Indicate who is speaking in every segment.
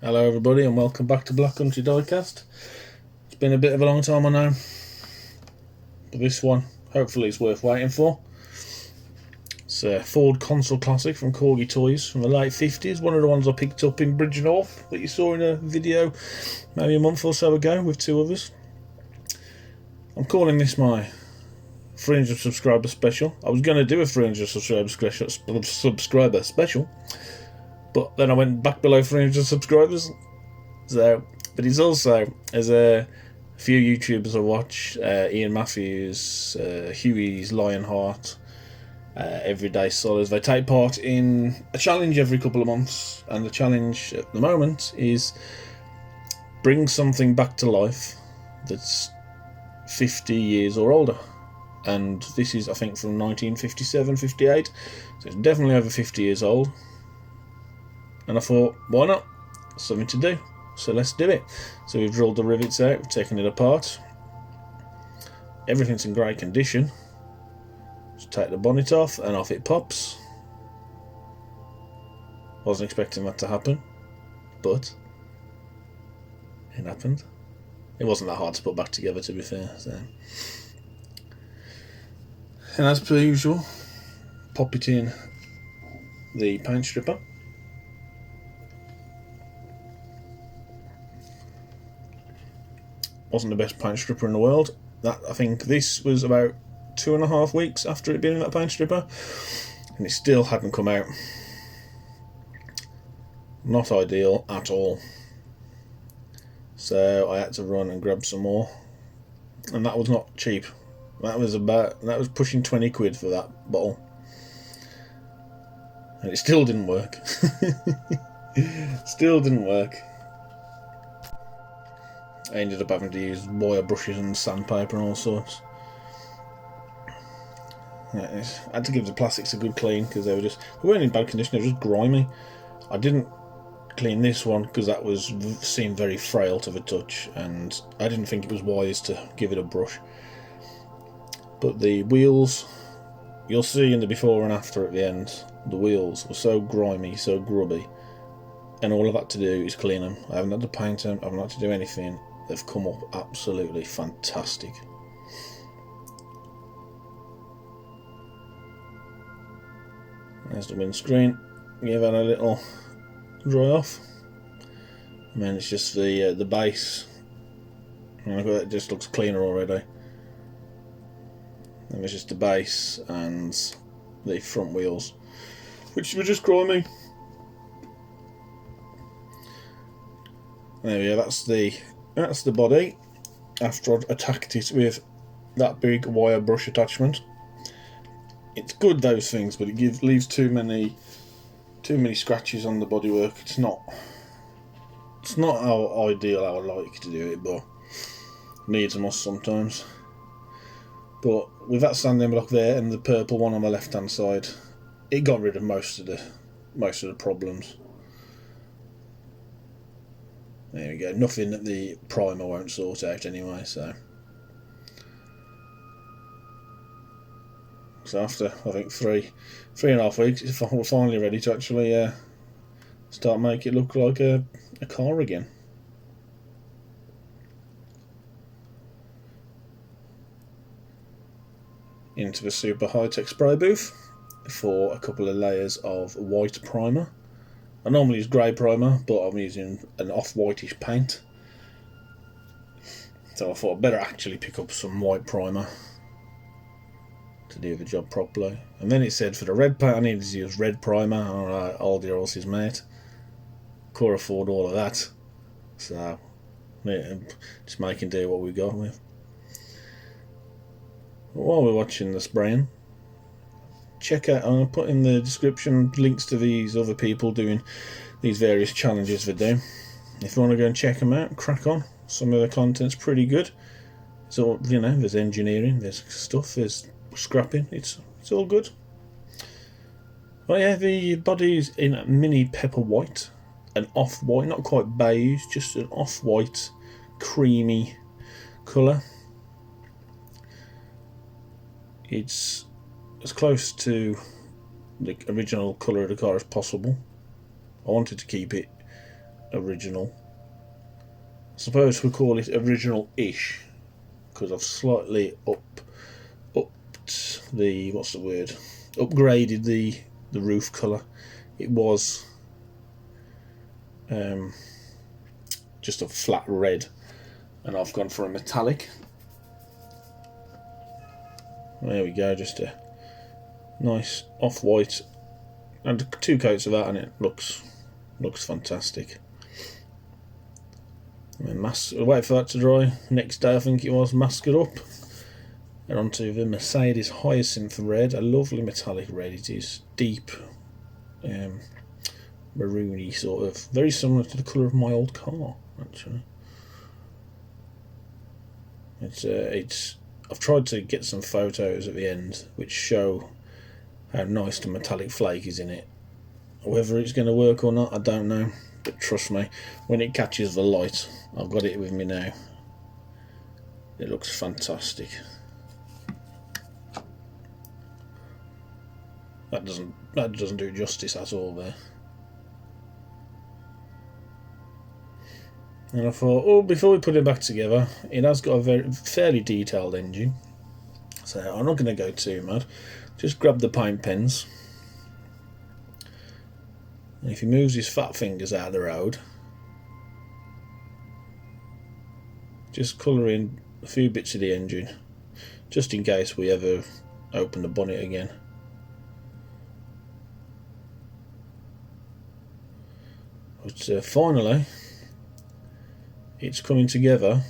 Speaker 1: Hello everybody and welcome back to Black Country Diecast. It's been a bit of a long time, I know, but this one hopefully is worth waiting for. It's a Ford Consul classic from Corgi Toys from the late 50s, one of the ones I picked up in Bridgenorth that you saw in a video maybe a month or so ago with two others. I'm calling this my 300 subscriber special. I was going to do a 300 subscriber special, but then I went back below 300 subscribers. So, but it's also, as a few YouTubers I watch, Ian Matthews, Huey's Lionheart, Everyday Solids, they take part in a challenge every couple of months, and the challenge at the moment is bring something back to life that's 50 years or older. And this is, I think, from 1957, 58, so it's definitely over 50 years old. And I thought, why not? Something to do. So let's do it. So we've drilled the rivets out, we've taken it apart. Everything's in great condition. Just take the bonnet off and off it pops. Wasn't expecting that to happen, but it happened. It wasn't that hard to put back together, to be fair. So. And as per usual, pop it in the paint stripper. Wasn't the best paint stripper in the world. I think this was about 2.5 weeks after it being in that paint stripper, and it still hadn't come out. Not ideal at all. So I had to run and grab some more, and that was not cheap. That was pushing 20 quid for that bottle, and it still didn't work. Still didn't work. I ended up having to use wire brushes and sandpaper and all sorts. I had to give the plastics a good clean because they weren't in bad condition, they were just grimy. I didn't clean this one because that seemed very frail to the touch, and I didn't think it was wise to give it a brush. But the wheels, you'll see in the before and after at the end, the wheels were so grimy, so grubby, and all I've had to do is clean them. I haven't had to paint them, I haven't had to do anything. They've come up absolutely fantastic. There's the windscreen. Give that a little dry off, and then it's just the base. And it just looks cleaner already. And it's just the base and the front wheels, which were just grimy. There we go. That's the body after I'd attacked it with that big wire brush attachment. It's good, those things, but it leaves too many scratches on the bodywork. It's not how ideal I would like to do it, but needs a must sometimes. But with that standing block there and the purple one on the left hand side, it got rid of most of the problems. There we go. Nothing that the primer won't sort out anyway. So after, I think, 3.5 weeks, we're finally ready to actually start making it look like a car again. Into the super high-tech spray booth for a couple of layers of white primer. I normally use grey primer, but I'm using an off-whitish paint, so I thought I'd better actually pick up some white primer to do the job properly. And then it said for the red paint I needed to use red primer. Alright, all the horses, mate. Could afford all of that, so yeah, just making do what we got with. While we're watching the spraying, check out, I'm going to put in the description links to these other people doing these various challenges they do. If you want to go and check them out, crack on. Some of the content's pretty good. So, you know, there's engineering, there's stuff, there's scrapping, it's all good. Well, yeah, the body's in mini pepper white, an off-white, not quite beige, just an off-white creamy colour. It's as close to the original colour of the car as possible. I wanted to keep it original. I suppose we call it original-ish, because I've slightly upped the, what's the word, upgraded the roof colour. It was just a flat red, and I've gone for a metallic. There we go, just a nice off-white, and 2 coats of that, and it looks fantastic. And then wait for that to dry. Next day, I think it was, mask it up. And onto the Mercedes Hyacinth red, a lovely metallic red. It is deep, maroony sort of, very similar to the colour of my old car, actually. It's. I've tried to get some photos at the end which show how nice the metallic flake is in it. Whether it's going to work or not, I don't know. But trust me, when it catches the light, I've got it with me now. It looks fantastic. That doesn't do justice at all there. And I thought, oh, before we put it back together, it has got a fairly detailed engine. So I'm not going to go too mad. Just grab the paint pens. And if he moves his fat fingers out of the road, just colour in a few bits of the engine, just in case we ever open the bonnet again. But finally, it's coming together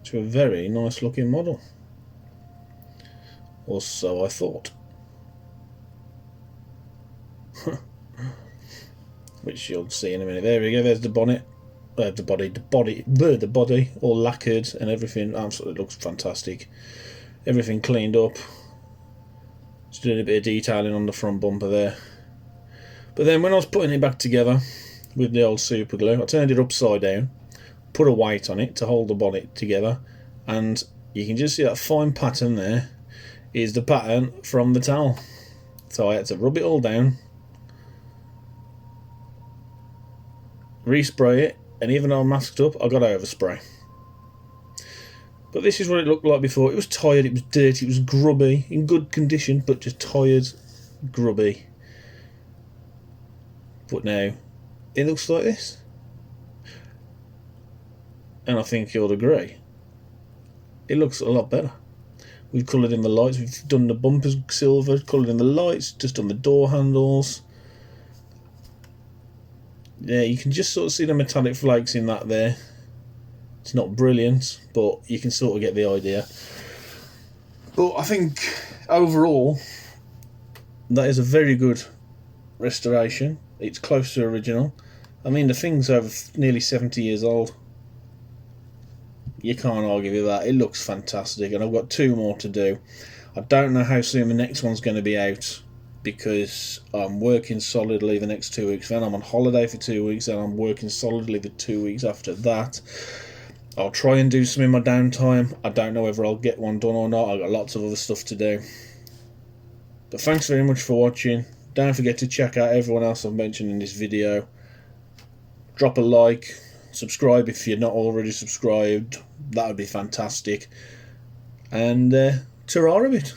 Speaker 1: to a very nice looking model. Or so I thought. Which you'll see in a minute. There we go, there's the bonnet. The body all lacquered and everything. Absolutely looks fantastic. Everything cleaned up. Just did a bit of detailing on the front bumper there. But then when I was putting it back together with the old super glue, I turned it upside down, put a weight on it to hold the bonnet together, and you can just see that fine pattern there is the pattern from the towel. So I had to rub it all down, respray it, and even though I'm masked up, I got overspray. But this is what it looked like before. It was tired, it was dirty, it was grubby, in good condition, but just tired, grubby. But now it looks like this, and I think you'll agree, it looks a lot better. We've coloured in the lights, we've done the bumpers silver, coloured in the lights, just on the door handles. Yeah, you can just sort of see the metallic flakes in that there. It's not brilliant, but you can sort of get the idea. But I think overall that is a very good restoration. It's close to original. I mean, the thing's over nearly 70 years old. You can't argue with that. It looks fantastic, and I've got 2 more to do. I don't know how soon the next one's going to be out, because I'm working solidly the next 2 weeks. Then I'm on holiday for 2 weeks, and I'm working solidly the 2 weeks after that. I'll try and do some in my downtime. I don't know whether I'll get one done or not. I've got lots of other stuff to do. But thanks very much for watching. Don't forget to check out everyone else I've mentioned in this video. Drop a like, subscribe if you're not already subscribed. That would be fantastic. And ta-ra a bit.